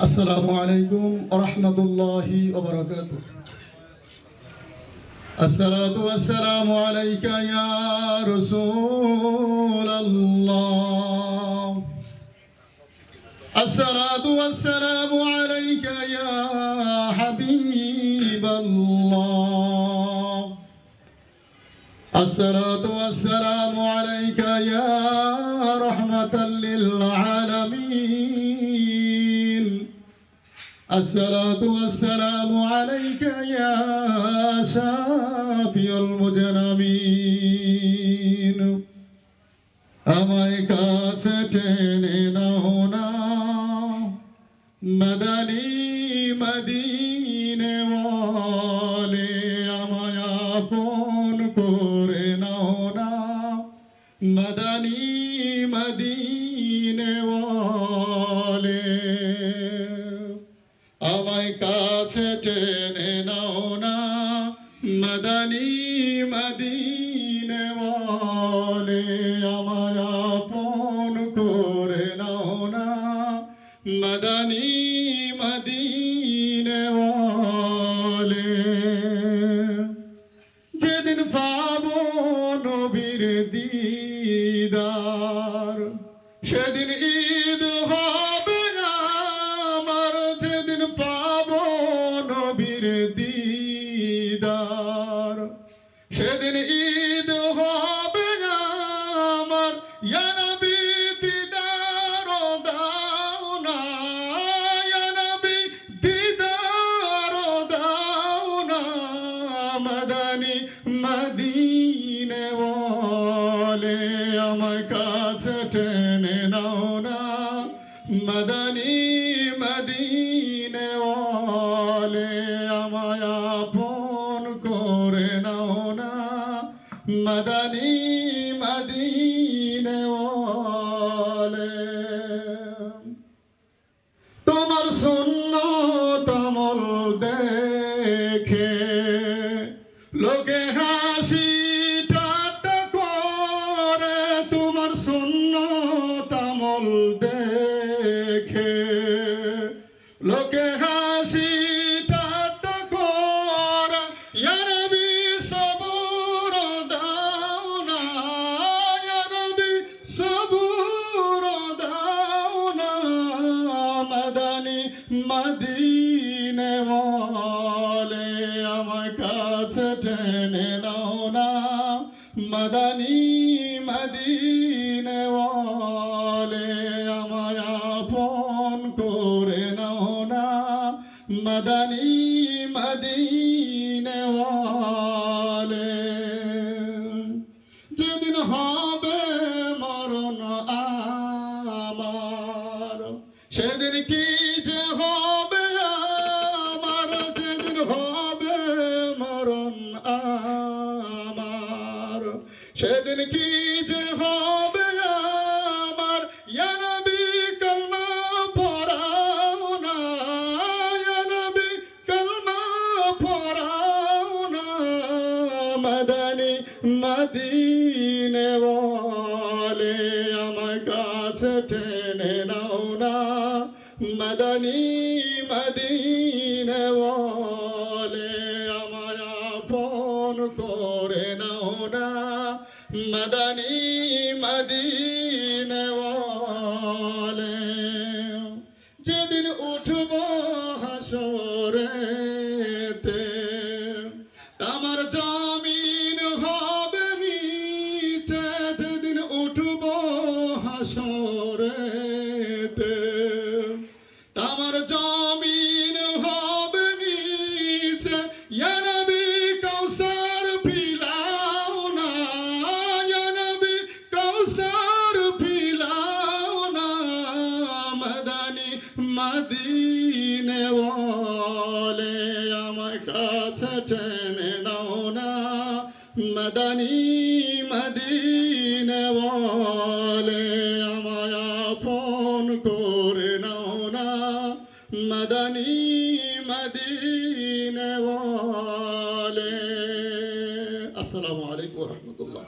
السلام عليكم ورحمة الله وبركاته. الصلاة والسلام عليك يا رسول الله. الصلاة والسلام عليك يا حبيب الله. الصلاة والسلام عليك يا رحمة للعالمين. الصلاة والسلام عليك يا شافي المذنبين. আমায় কাছে টেনে নাও না মদনী মদিনে ওয়ালে, আমায় আপন করে নাও না মদনী মদিনে ওয়ালে। আমায় কাছে টেনে নাও না মদনী মদিনে ওয়ালে, আমায় আপন করে নাও না মদনী মদিনে ওয়ালে। যেদিন পাবো নবীর দিদার সেদিন ঈদ হবে আমার। যেদিন পাবো নবীর দিদার সেদিন ঈদ হবে আমার। ইয়া নবী দিদার দাও না, ইয়া নবী দিদার দাও না মদনী মদিনে ওয়ালে। আমায় কাছে টেনে নাও না মদনী মদিনে ওয়ালে, আমায় আপন করে নাও না মদনী মদিনে ওয়ালে। তোমার সুন্নত আমল দেখে লোকে হাসি ঠাট্টা করে। তোমার সুন্নত আমল দেখে লোকে হাসি ঠাট্টা করে। ইয়া নবী সবুর দাও না, ইয়া নবী সবুর দাও না মদনী মদিনে ওয়ালে। আমায় কাছে টেনে নাও না মদনী মদিনে ওয়ালে, আমায় আপন করে নাও না মদনী মদিনে ওয়ালে। যেদিন হবে মরণ আমার সেদিন কি যে হবে আমার। যেদিন হবে মরণ আমার সেদিন কি যে হবে আমার। ইয়া নবী কলমা পড়াও না, ইয়া নবী কলমা পড়াও না মদনী মদিনে ওয়ালে। আমায় কাছে টেনে নাও না মদনী মদিনে ওয়ালে, আমায় আপন করে নাও না মদনী মদিনে ওয়ালে। যেদিন উঠবো হাসরেতে আমার জমিন হবে নিচে। যেদিন উঠবো হাসরেতে আমার জমিন হবে নিচে। ইয়া নবী কাউসার পিলাও না, ইয়া নবী কাউসার পিলাও না মদনী মদিনে ওয়ালে। আমায় কাছে টেনে নাও না মদনী মদিনে ওয়ালে, আমায় আপন করে নাও না মদনী মদিনে ওয়ালে। আসসালামু আলাইকুম ওয়া রাহমাতুল্লাহ।